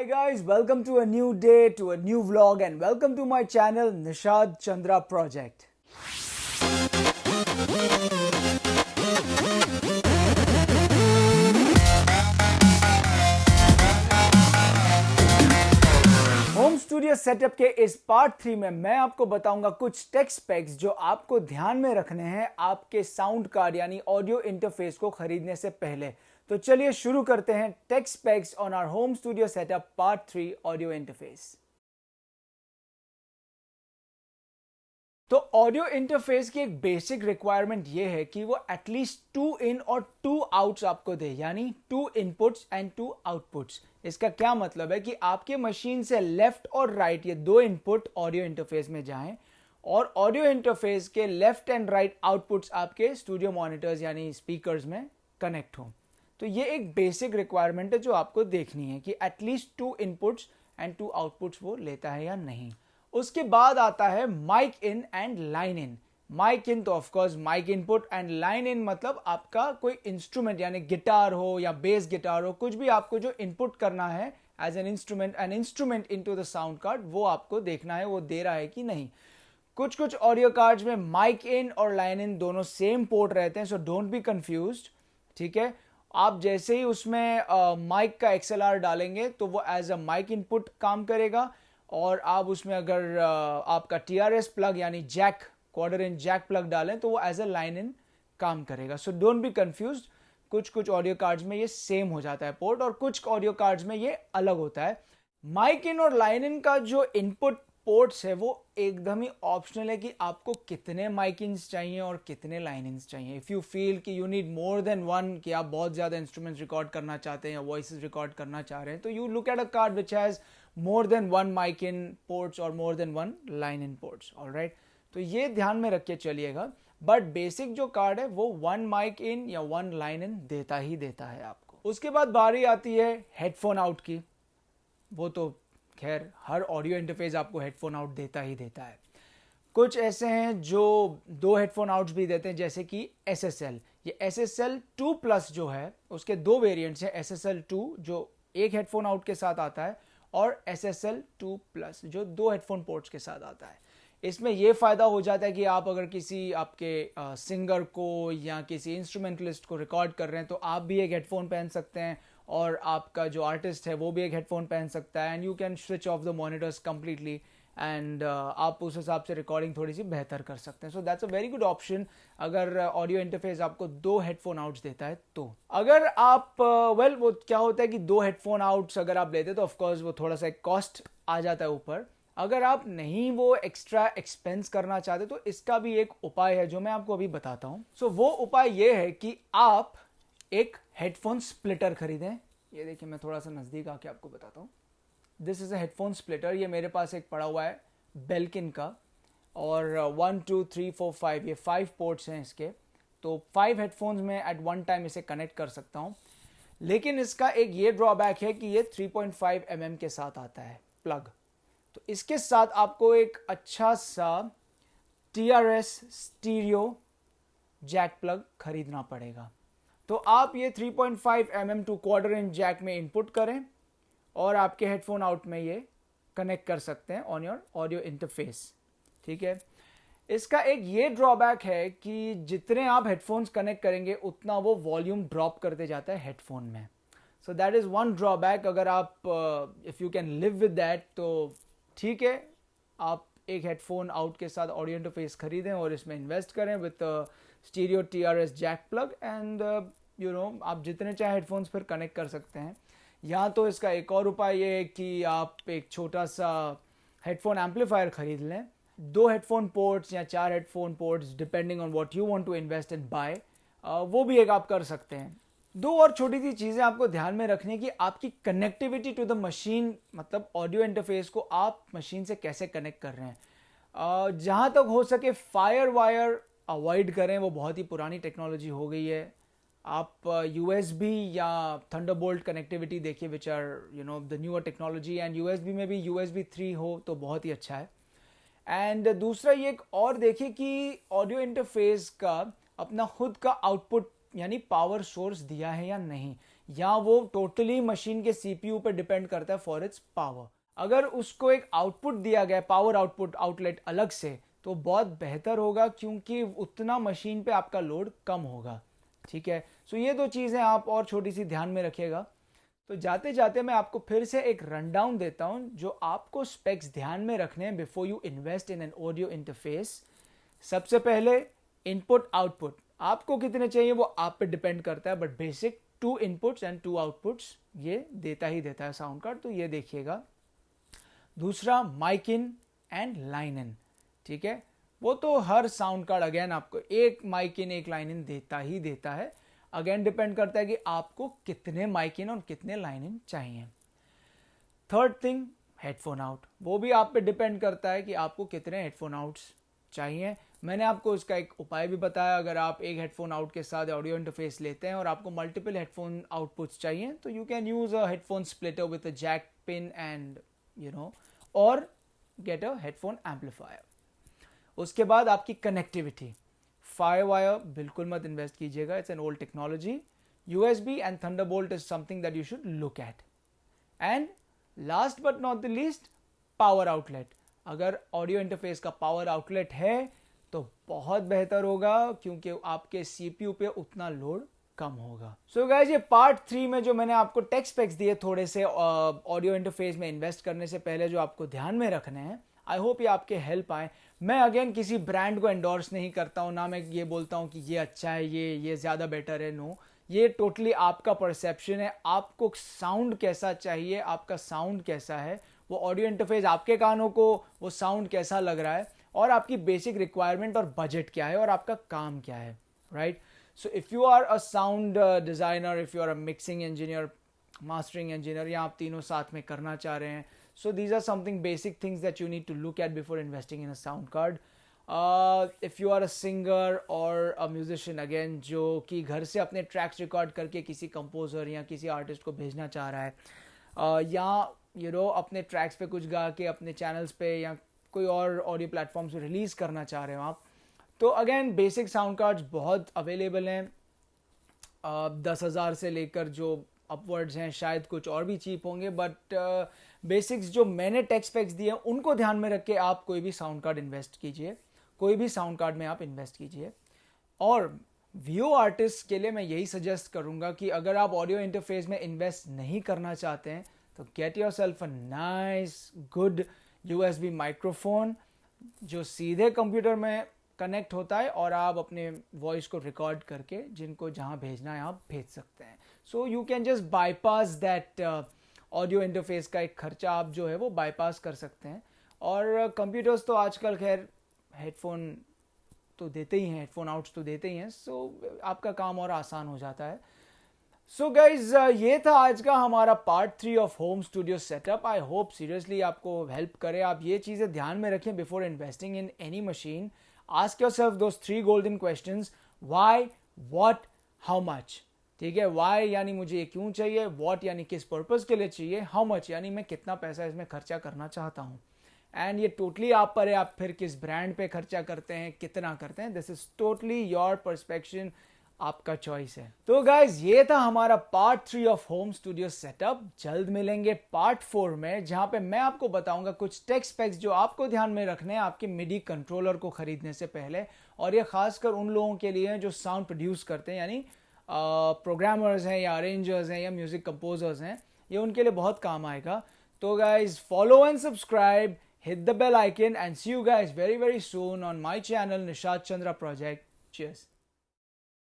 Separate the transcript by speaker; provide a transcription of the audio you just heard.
Speaker 1: Hi guys, welcome to a new day, to a new vlog and welcome to my channel Nishad Chandra Project. Home studio setup के इस part 3 में मैं आपको बताऊंगा कुछ take specs जो आपको ध्यान में रखने हैं आपके साउंड कार्ड यानी ऑडियो इंटरफेस को खरीदने से पहले। तो चलिए शुरू करते हैं tech specs on our home studio setup part 3 audio interface. तो ऑडियो इंटरफेस की एक बेसिक रिक्वायरमेंट ये है कि वो एटलीस्ट 2 इन और 2 आउट्स आपको दे, यानी 2 इनपुट्स एंड 2 आउटपुट्स। इसका क्या मतलब है कि आपके मशीन से लेफ्ट और राइट ये 2 इनपुट ऑडियो इंटरफेस में जाएं और ऑडियो इंटरफेस के लेफ्ट एंड राइट आउटपुट्स आपके स्टूडियो मॉनिटर्स यानी स्पीकर्स में कनेक्ट हों। तो ये एक बेसिक रिक्वायरमेंट है जो आपको देखनी है कि एटलीस्ट 2 इनपुट्स एंड 2 आउटपुट्स वो लेता है या नहीं। उसके बाद आता है mic in and line in. Mic in तो of course mic input and line in मतलब आपका कोई इंस्ट्रूमेंट यानी गिटार हो या बेस गिटार हो, कुछ भी आपको जो इनपुट करना है as an instrument into the sound card, वो आपको देखना है वो दे रहा है कि नहीं। कुछ ऑडियो कार्ड्स में माइक इन और लाइन इन दोनों सेम पोर्ट रहते हैं, सो डोंट बी कंफ्यूज्ड। ठीक है, आप जैसे ही उसमें माइक का XLR डालेंगे तो वो एज अ माइक इनपुट काम करेगा और आप उसमें अगर आपका TRS प्लग यानी jack quarter inch jack plug डालें तो वो एज अ लाइन इन काम करेगा। So don't be confused. कुछ ऑडियो कार्ड्स में ये सेम हो जाता है पोर्ट और कुछ ऑडियो कार्ड्स में ये अलग होता है। माइक इन और लाइन इन का जो इनपुट पोर्ट्स है वो एकदम ही ऑप्शनल है कि आपको कितने माइक इन्स चाहिए और कितने लाइन इन्स चाहिए। इफ़ यू फील कि you need more than one, कि आप बहुत ज़्यादा इंस्ट्रूमेंट्स रिकॉर्ड करना चाहते हैं या वॉइसेस रिकॉर्ड करना चाह रहे हैं, तो you look at a card which has more than one mic in ports or more than one line in ports, all right? तो ये ध्यान में रख के चलिएगा। बट बेसिक जो कार्ड है वो 1 mic in या 1 line in देता ही देता है आपको। उसके बाद बारी आती है हेडफोन आउट की। वो तो खैर हर ऑडियो इंटरफेस आपको हेडफोन आउट देता ही देता है। कुछ ऐसे हैं जो 2 हेडफोन आउट्स भी देते हैं, जैसे कि SSL। ये SSL 2 प्लस जो है उसके 2 वेरिएंट्स हैं, SSL 2 जो एक हेडफोन आउट के साथ आता है और SSL 2 प्लस जो 2 हेडफोन पोर्ट्स के साथ आता है। इसमें यह फ़ायदा हो जाता है कि आप अगर किसी आपके सिंगर को या किसी इंस्ट्रूमेंटलिस्ट को रिकॉर्ड कर रहे हैं तो आप भी एक हेडफोन पहन सकते हैं और आपका जो आर्टिस्ट है वो भी एक हेडफोन पहन सकता है and you can switch off the monitors completely and आप उस हिसाब से रिकॉर्डिंग थोड़ी सी बेहतर कर सकते हैं। So that's a very good option अगर ऑडियो इंटरफेस आपको 2 हेडफोन आउट्स देता है तो। अगर आप वो क्या होता है कि 2 हेडफोन आउट्स अगर आप लेते तो ऑफकोर्स वो थोड़ा सा एक कॉस्ट आ जाता है ऊपर। अगर आप नहीं वो एक्स्ट्रा एक्सपेंस करना चाहते तो इसका भी एक उपाय है जो मैं आपको अभी बताता हूँ। सो वो उपाय ये है कि आप एक हेडफोन स्प्लिटर खरीदें। ये देखिए, मैं थोड़ा सा नज़दीक आके आपको बताता हूँ। This is a headphone splitter. ये मेरे पास एक पड़ा हुआ है बेल्किन का और 1 2 3 4 5 ये 5 पोर्ट्स हैं इसके। तो 5 हेडफोन्स में एट वन टाइम इसे कनेक्ट कर सकता हूँ। लेकिन इसका एक ये ड्रॉबैक है कि ये 3.5 mm के साथ आता है प्लग। तो इसके साथ आपको एक अच्छा सा TRS स्टीरियो जैक प्लग खरीदना पड़ेगा। तो आप ये 3.5 mm to quarter inch jack में इनपुट करें और आपके हेडफोन आउट में ये कनेक्ट कर सकते हैं ऑन योर ऑडियो इंटरफेस। ठीक है, इसका एक ये ड्रॉबैक है कि जितने आप हेडफोन्स कनेक्ट करेंगे उतना वो वॉल्यूम ड्रॉप करते जाता है हेडफोन में। So that is one drawback. अगर आप if you can live with that तो ठीक है, आप एक हेडफोन आउट के साथ ऑडियो इंटरफेस खरीदें और इसमें इन्वेस्ट करें with stereo TRS jack plug and आप जितने चाहे हेडफोन्स फिर कनेक्ट कर सकते हैं। या तो इसका एक और उपाय ये है कि आप एक छोटा सा हेडफोन एम्पलीफायर खरीद लें, 2 हेडफोन पोर्ट्स या 4 headphone ports depending on what you want to invest in buy, वो भी एक आप कर सकते हैं। 2 और छोटी सी चीज़ें आपको ध्यान में रखनी है कि आपकी कनेक्टिविटी टू द मशीन, मतलब ऑडियो इंटरफेस को आप मशीन से कैसे कनेक्ट कर रहे हैं। जहाँ तक हो सके फायर वायर अवॉइड करें, वो बहुत ही पुरानी टेक्नोलॉजी हो गई है। आप USB या थंडरबोल्ट कनेक्टिविटी देखिए which are the newer technology and USB में भी USB 3 हो तो बहुत ही अच्छा है। एंड दूसरा ये एक और देखिए कि ऑडियो इंटरफेस का अपना खुद का आउटपुट यानी पावर सोर्स दिया है या नहीं। या वो टोटली मशीन के सीपीयू पे डिपेंड करता है फॉर इट्स पावर। अगर उसको एक आउटपुट दिया गया, पावर आउटपुट आउटलेट अलग से, तो बहुत बेहतर होगा क्योंकि उतना मशीन पे आपका लोड कम होगा। ठीक है, सो ये दो चीज़ें आप और छोटी सी ध्यान में रखिएगा। तो जाते जाते मैं आपको फिर से एक रनडाउन देता हूं जो आपको स्पेक्स ध्यान में रखने हैं before you invest in an audio interface. सबसे पहले इनपुट आउटपुट, आपको कितने चाहिए वो आप पे डिपेंड करता है, but basic 2 inputs and 2 outputs ये देता ही देता है साउंड कार्ड, तो ये देखिएगा। दूसरा mic in and line in, ठीक है, वो तो हर साउंड कार्ड अगेन आपको एक माइक इन एक लाइन इन देता ही देता है। अगेन डिपेंड करता है कि आपको कितने माइक इन और कितने लाइन इन चाहिए। थर्ड थिंग हेडफोन आउट, वो भी आप पे डिपेंड करता है कि आपको कितने हेडफोन आउट्स चाहिए। मैंने आपको उसका एक उपाय भी बताया, अगर आप एक हेडफोन आउट के साथ ऑडियो इंटरफेस लेते हैं और आपको मल्टीपल हेडफोन आउटपुट्स चाहिए तो you can use a headphone splitter with a jack pin and और गेट अ हेडफोन एम्पलीफायर। उसके बाद आपकी कनेक्टिविटी, फायर वायर बिल्कुल मत इन्वेस्ट कीजिएगा, it's an old technology. USB and Thunderbolt is something that you should look at. And last but not the least, power outlet. अगर audio interface का power outlet है तो बहुत बेहतर होगा क्योंकि आपके सीपीयू पे उतना लोड कम होगा। सो गाइस, ये पार्ट 3 में जो मैंने आपको टेक स्पेक्स दिए थोड़े से ऑडियो इंटरफेस में इन्वेस्ट करने से पहले जो आपको ध्यान में रखने हैं, आई होप ये आपके हेल्प आए। मैं अगेन किसी ब्रांड को एंडोर्स नहीं करता हूँ, ना मैं ये बोलता हूँ कि ये अच्छा है, ये ज़्यादा बेटर है। नो, ये टोटली आपका परसेप्शन है। आपको साउंड कैसा चाहिए, आपका साउंड कैसा है, वो ऑडियो इंटरफेस आपके कानों को वो साउंड कैसा लग रहा है, और आपकी बेसिक रिक्वायरमेंट और बजट क्या है, और आपका काम क्या है, right. So if you are a sound designer, if you are a mixing engineer, mastering engineer, या आप तीनों साथ में करना चाह रहे हैं, so these are something basic things that you need to look at before investing in a sound card. If you are a singer or a musician again जो कि घर से अपने ट्रैक्स रिकॉर्ड करके किसी कंपोजर या किसी आर्टिस्ट को भेजना चाह रहा है, या अपने ट्रैक्स पे कुछ गा के अपने चैनल्स पे या कोई और ऑडियो प्लेटफॉर्म्स पे रिलीज करना चाह रहे हो आप, तो अगेन बेसिक साउंड कार्ड्स बहुत अवेलेबल हैं। 10,000 से लेकर जो अपवर्ड्स हैं, शायद कुछ और भी चीप होंगे, बट बेसिक्स जो मैंने टेक स्पेक्स दिए उनको ध्यान में रख के आप कोई भी साउंड कार्ड इन्वेस्ट कीजिए, कोई भी साउंड कार्ड में आप इन्वेस्ट कीजिए। और वीओ आर्टिस्ट के लिए मैं यही सजेस्ट करूंगा कि अगर आप ऑडियो इंटरफेस में इन्वेस्ट नहीं करना चाहते हैं तो get your self a nice good USB microphone जो सीधे कंप्यूटर में कनेक्ट होता है और आप अपने वॉइस को रिकॉर्ड करके जिनको जहाँ भेजना है आप भेज सकते हैं। So you can just bypass that audio interface का एक खर्चा आप जो है वो बाईपास कर सकते हैं। और कंप्यूटर्स तो आजकल खैर हेडफोन तो देते ही हैं, हेडफोन आउट्स तो देते ही हैं, सो आपका काम और आसान हो जाता है। सो गाइज, ये था आज का हमारा part 3 of home studio setup. I hope seriously आपको हेल्प करे। आप ये चीज़ें ध्यान में रखें before investing in any machine. Ask yourself those 3 golden questions, why, what, how much. ठीक है, व्हाई यानी मुझे ये क्यों चाहिए, व्हाट यानी किस पर्पस के लिए चाहिए, हाउ मच यानी मैं कितना पैसा इसमें खर्चा करना चाहता हूँ। एंड ये टोटली आप पर है, आप फिर किस ब्रांड पे खर्चा करते हैं, कितना करते हैं। दिस इज टोटली योर पर्सपेक्शन, आपका चॉइस है। तो गाइज, ये था हमारा part 3 of home studio setup. जल्द मिलेंगे पार्ट 4 में, जहां पे मैं आपको बताऊंगा कुछ टेक स्पेक्स जो आपको ध्यान में रखने हैं आपके मिडी कंट्रोलर को खरीदने से पहले। और ये खासकर उन लोगों के लिए जो साउंड प्रोड्यूस करते हैं, यानी प्रोग्रामर्स हैं या अरेंजर्स हैं या म्यूजिक कंपोजर्स हैं, ये उनके लिए बहुत काम आएगा। तो guys, follow and subscribe, hit the bell icon, and see you guys very soon on my channel Nishad Chandra Project. Cheers.